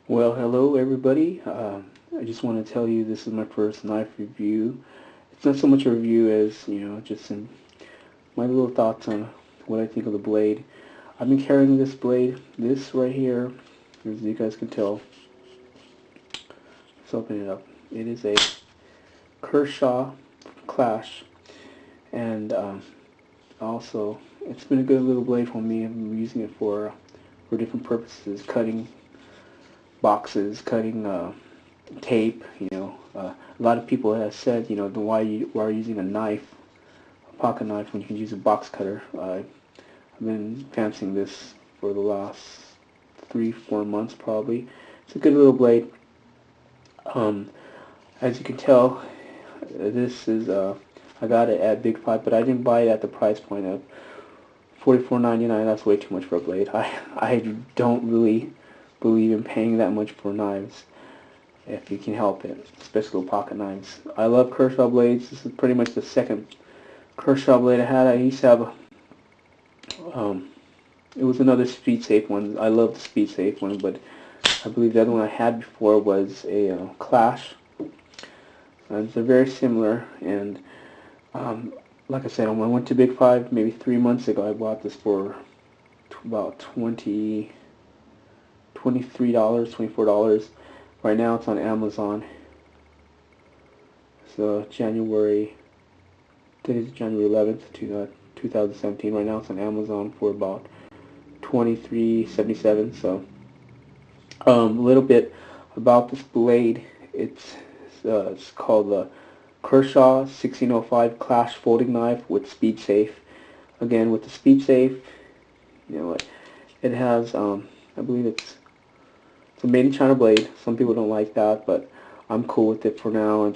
Well, hello everybody. I just want to tell you this is my first knife review. It's not so much a review as, just my little thoughts on what I think of the blade. I've been carrying this blade, this right here, as you guys can tell. Let's open it up. It is a Kershaw Clash, and also it's been a good little blade for me. I'm using it for different purposes, cutting boxes, cutting tape. A lot of people have said, why are you using a knife, a pocket knife, when you can use a box cutter. I've been fancying this for the last 3-4 months probably. It's a good little blade. Um, as you can tell, this is I got it at Big Five, but I didn't buy it at the price point of $44.99. That's way too much for a blade. I don't really believe in paying that much for knives if you can help it, especially with pocket knives. I love Kershaw blades. This is pretty much the second Kershaw blade I had. I used to have um, it was another speed safe one. I love the speed safe one, but I believe the other one I had before was a Clash. They're very similar, and like I said, when I went to Big Five maybe 3 months ago, I bought this for about $23, $24. Right now it's on Amazon. So today's January 11th, 2017. Right now it's on Amazon for about $23.77. So a little bit about this blade. It's called the Kershaw 1605 Clash folding knife with speed safe. Again, with the speed safe, it has I believe it's a made in China blade. Some people don't like that, but I'm cool with it for now.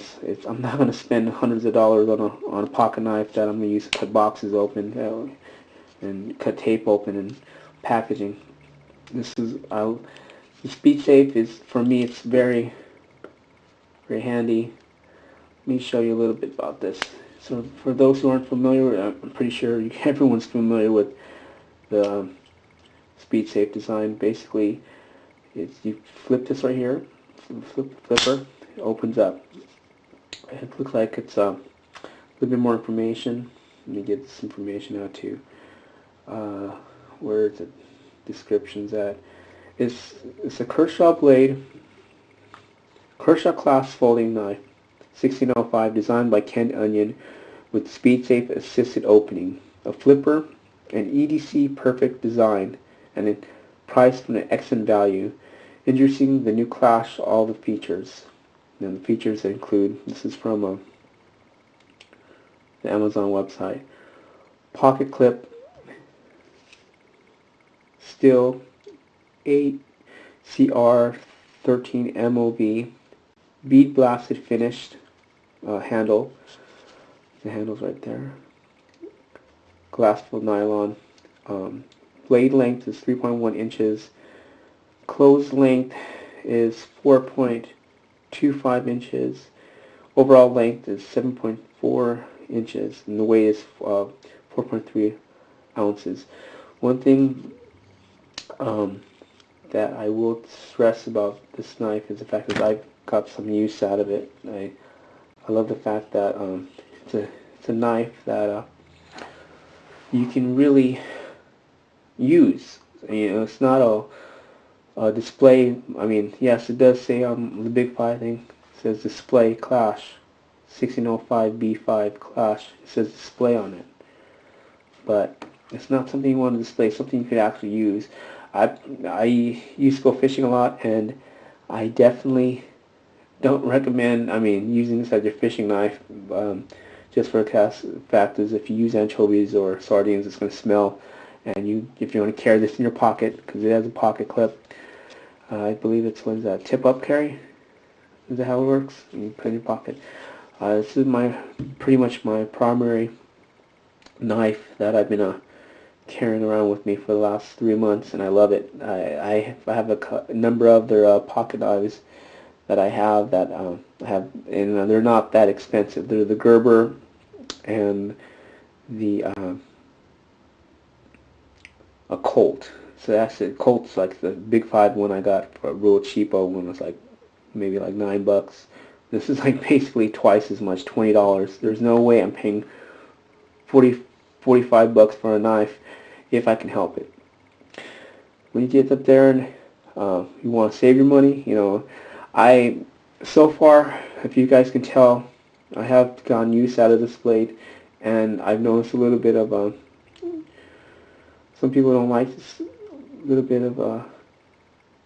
I'm not gonna spend hundreds of dollars on a pocket knife that I'm gonna use to cut boxes open and cut tape open and packaging. This is the speed safe is, for me, it's very very handy. Let me show you a little bit about this. So for those who aren't familiar, I'm pretty sure everyone's familiar with the speed safe design. Basically, you flip this right here, flip the flipper, it opens up. It looks like it's a little bit more information. Let me get this information out to you. Where is it? Descriptions at. It's a Kershaw blade, Kershaw Clash folding knife, 1605, designed by Ken Onion, with speed safe assisted opening, a flipper, an EDC perfect design, and a price from an excellent value. Introducing the new Clash, all the features. And the features that include, this is from the Amazon website, pocket clip, steel 8 CR13 MOV, bead blasted finished handle. The handle's right there. Glass filled nylon. Blade length is 3.1 inches. Closed length is 4.25 inches. Overall length is 7.4 inches, and the weight is 4.3 ounces. One thing that I will stress about this knife is the fact that I've got some use out of it. I love the fact that it's a knife that you can really use. It's not a display. I mean, yes, it does say on the Big Five thing, it says display Clash 1605 B5 Clash. It says display on it, but it's not something you want to display. Something you could actually use. I used to go fishing a lot, and I definitely don't recommend, using this as your fishing knife, just for the fact is if you use anchovies or sardines, it's going to smell, and if you want to carry this in your pocket, because it has a pocket clip, I believe it's, what is that, tip-up carry? Is that how it works? You put it in your pocket. This is pretty much my primary knife that I've been carrying around with me for the last 3 months, and I love it. I have a number of their pocket knives that I have and they're not that expensive. They're the Gerber and the a Colt. So that's it. Colt's like the Big 5 one I got for a real cheapo one was like maybe like $9. This is like basically twice as much, $20. There's no way I'm paying 40, 45 bucks for a knife if I can help it. When you get up there and you want to save your money, I so far, if you guys can tell, I have gotten use out of this blade, and I've noticed a little bit of some people don't like this little bit of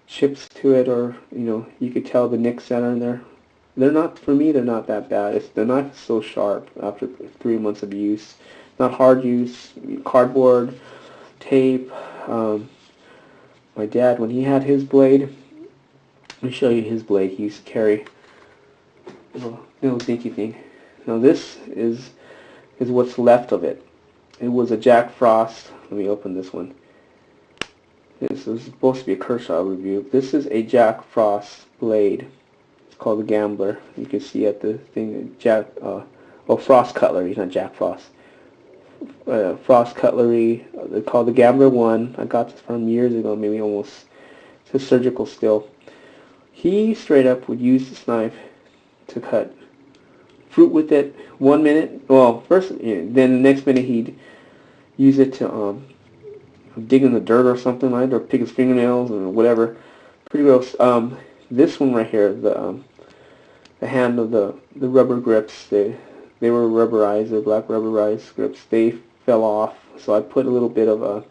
chips to it, or you could tell the nicks that are in there. They're not, for me, they're not that bad. The knife is so sharp after 3 months of use. Not hard use, cardboard, tape. My dad, when he had his blade, let me show you his blade. He used to carry a little dinky thing. Now this is what's left of it. It was a Jack Frost. Let me open this one. This is supposed to be a Kershaw review. This is a Jack Frost blade. It's called the Gambler. You can see at the thing, Frost Cutlery, not Jack Frost. Frost Cutlery. They're called the Gambler 1. I got this from years ago, maybe almost. It's a surgical still. He straight up would use this knife to cut fruit with it 1 minute. Well, first, then the next minute he'd use it to dig in the dirt or something like that, or pick his fingernails or whatever. Pretty gross. This one right here, the hand of the rubber grips, they were rubberized, they're black rubberized grips. They fell off, so I put a little bit of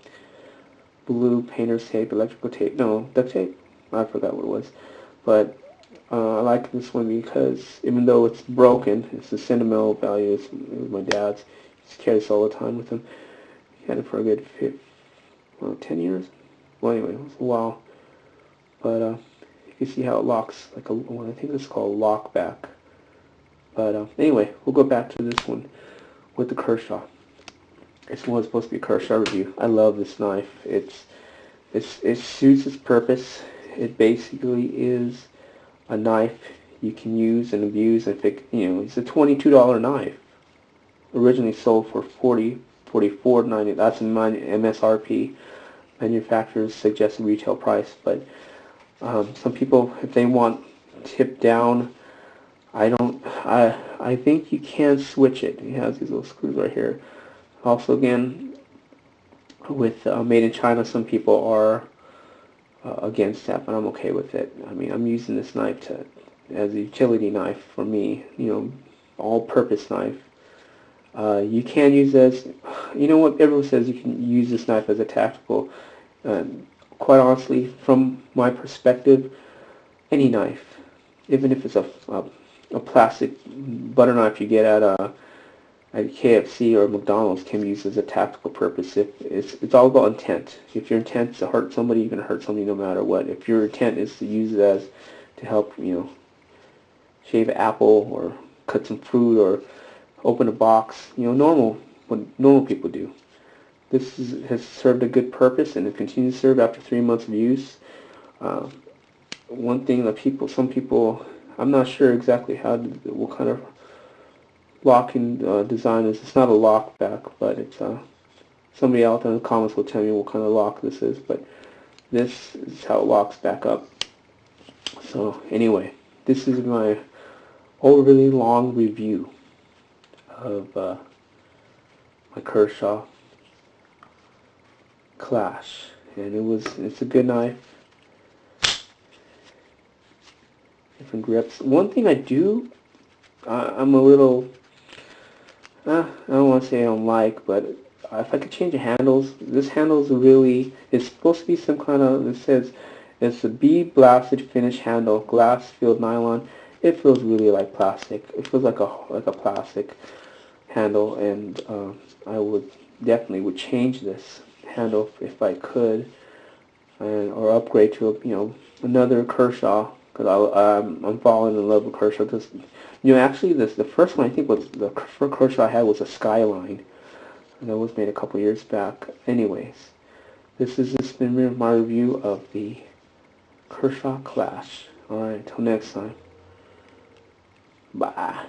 blue painter's tape, electrical tape, no, duct tape. I forgot what it was, but I like this one because even though it's broken, it's a sentimental value. It was my dad's. He used to carry this all the time with him. He had it for a good 10 years. Well, anyway, it was a while. But you can see how it locks, like I think it's called lock back. But anyway, we'll go back to this one with the Kershaw. This one was supposed to be a Kershaw review. I love this knife. It suits its purpose. It basically is a knife you can use and abuse. If it's a $22 knife. Originally sold for $44.90. That's my MSRP, manufacturer's suggested retail price. But some people, if they want tip down, I think you can switch it. It has these little screws right here. Also, again, with made in China, some people are against that, but I'm okay with it. I mean, I'm using this knife as a utility knife for me. All-purpose knife. You can use this. You know what? Everyone says you can use this knife as a tactical. Quite honestly, from my perspective, any knife, even if it's a plastic butter knife you get at KFC or McDonald's, can be used as a tactical purpose. It's all about intent. If your intent is to hurt somebody, you're going to hurt somebody no matter what. If your intent is to use it to help, shave an apple or cut some fruit or open a box, what normal people do. This has served a good purpose, and it continues to serve after 3 months of use. One thing that some people, I'm not sure exactly what kind of locking design is. It's not a lock back, but it's somebody out there in the comments will tell me what kind of lock this is, but this is how it locks back up. So anyway, this is my overly long review of my Kershaw Clash, and it's a good knife. Different grips. One thing I do, I'm a little, I don't want to say I don't like, but if I could change the handles, this handle's it's supposed to be some kind of, it says it's a bee-blasted finish handle, glass-filled nylon. It feels really like plastic. It feels like a plastic handle, and I definitely would change this handle if I could, or upgrade to another Kershaw, because I'm falling in love with Kershaw. Because actually the first one I think was the first Kershaw I had was a Skyline, and that was made a couple years back. Anyways, this has just been my review of the Kershaw Clash. All right, until next time. Bye.